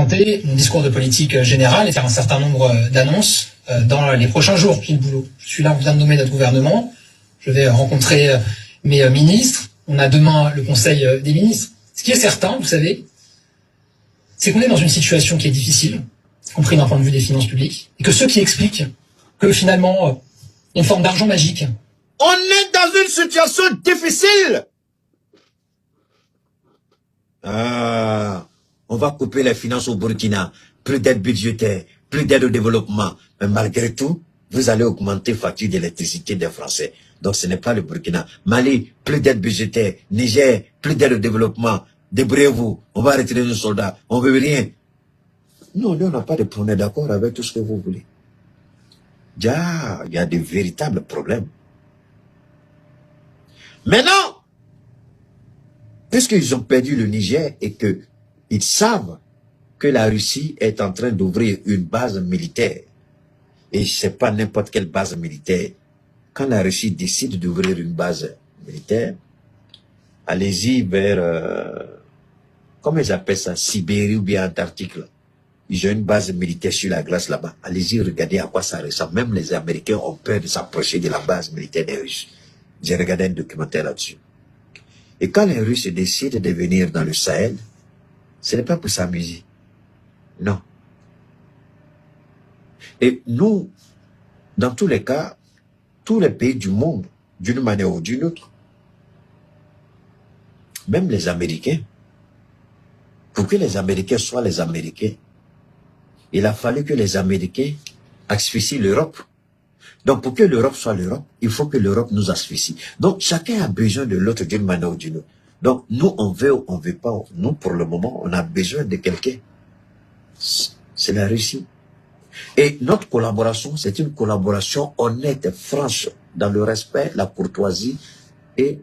présenter mon discours de politique générale et faire un certain nombre d'annonces dans les prochains jours, Gilles Boulot. Je suis là, on vient de nommer notre gouvernement. Je vais rencontrer mes ministres. On a demain le Conseil des ministres. Ce qui est certain, vous savez, c'est qu'on est dans une situation qui est difficile, y compris d'un point de vue des finances publiques, et que ceux qui expliquent que finalement, il y a une forme d'argent magique. On est dans une situation difficile. On va couper les finances au Burkina, plus d'aide budgétaire, plus d'aide au développement. Mais malgré tout, vous allez augmenter la facture d'électricité des Français. Donc ce n'est pas le Burkina. Mali, plus d'aide budgétaire. Niger, plus d'aide au développement. Débrouillez-vous, on va retirer nos soldats, on ne veut rien. Non, on n'a pas de problème d'accord avec tout ce que vous voulez. Il y a de véritables problèmes. Maintenant, puisqu'ils ont perdu le Niger et qu'ils savent que la Russie est en train d'ouvrir une base militaire, et ce n'est pas n'importe quelle base militaire, quand la Russie décide d'ouvrir une base militaire, allez-y vers, comment ils appellent ça, Sibérie ou bien Antarctique, là. Ils ont une base militaire sur la glace là-bas. Allez-y, regardez à quoi ça ressemble. Même les Américains ont peur de s'approcher de la base militaire des Russes. J'ai regardé un documentaire là-dessus. Et quand les Russes décident de venir dans le Sahel, ce n'est pas pour s'amuser. Non. Et nous, dans tous les cas, tous les pays du monde, d'une manière ou d'une autre, même les Américains, pour que les Américains soient les Américains, il a fallu que les Américains asphyxient l'Europe. Donc, pour que l'Europe soit l'Europe, il faut que l'Europe nous asphyxie. Donc, chacun a besoin de l'autre d'une manière ou d'une autre. Donc, nous, on veut ou on veut pas. Nous, pour le moment, on a besoin de quelqu'un. C'est la Russie. Et notre collaboration, c'est une collaboration honnête, franche, dans le respect, la courtoisie et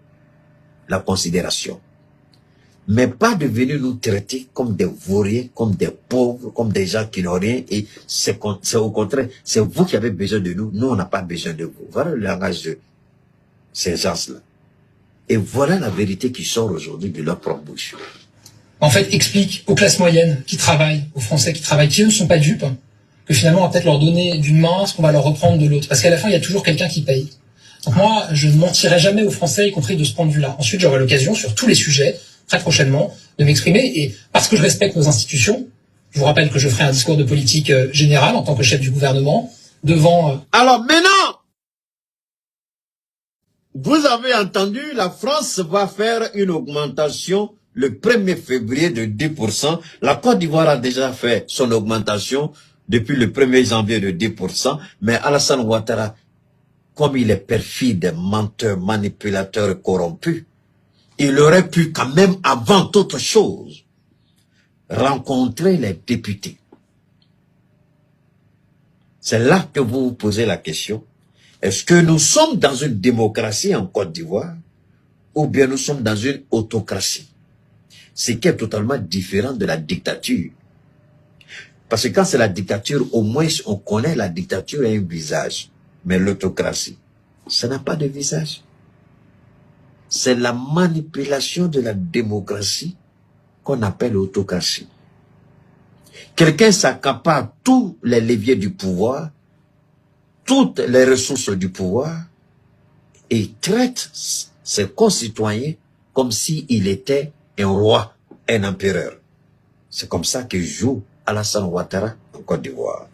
la considération. Mais pas de venir nous traiter comme des vauriens, comme des pauvres, comme des gens qui n'ont rien. Et c'est au contraire, c'est vous qui avez besoin de nous. Nous, on n'a pas besoin de vous. Voilà le langage de ces gens-là. Et voilà la vérité qui sort aujourd'hui de leur propre bouche. En fait, explique aux classes moyennes qui travaillent, aux Français qui travaillent, qui eux ne sont pas dupes, que finalement on va peut-être leur donner d'une main ce qu'on va leur reprendre de l'autre. Parce qu'à la fin, il y a toujours quelqu'un qui paye. Donc moi, je ne mentirai jamais aux Français, y compris de ce point de vue-là. Ensuite, j'aurai l'occasion, sur tous les sujets, très prochainement, de m'exprimer. Et parce que je respecte nos institutions, je vous rappelle que je ferai un discours de politique générale en tant que chef du gouvernement, devant... Alors maintenant, vous avez entendu, la France va faire une augmentation le 1er février de 10%. La Côte d'Ivoire a déjà fait son augmentation depuis le 1er janvier de 10%. Mais Alassane Ouattara, comme il est perfide, menteur, manipulateur et corrompu, il aurait pu quand même, avant toute chose, rencontrer les députés. C'est là que vous vous posez la question. Est-ce que nous sommes dans une démocratie en Côte d'Ivoire ou bien nous sommes dans une autocratie? Ce qui est totalement différent de la dictature. Parce que quand c'est la dictature, au moins on connaît la dictature a un visage. Mais l'autocratie, ça n'a pas de visage. C'est la manipulation de la démocratie qu'on appelle autocratie. Quelqu'un s'accapare tous les leviers du pouvoir, toutes les ressources du pouvoir et traite ses concitoyens comme s'il était un roi, un empereur. C'est comme ça que joue Alassane Ouattara en Côte d'Ivoire.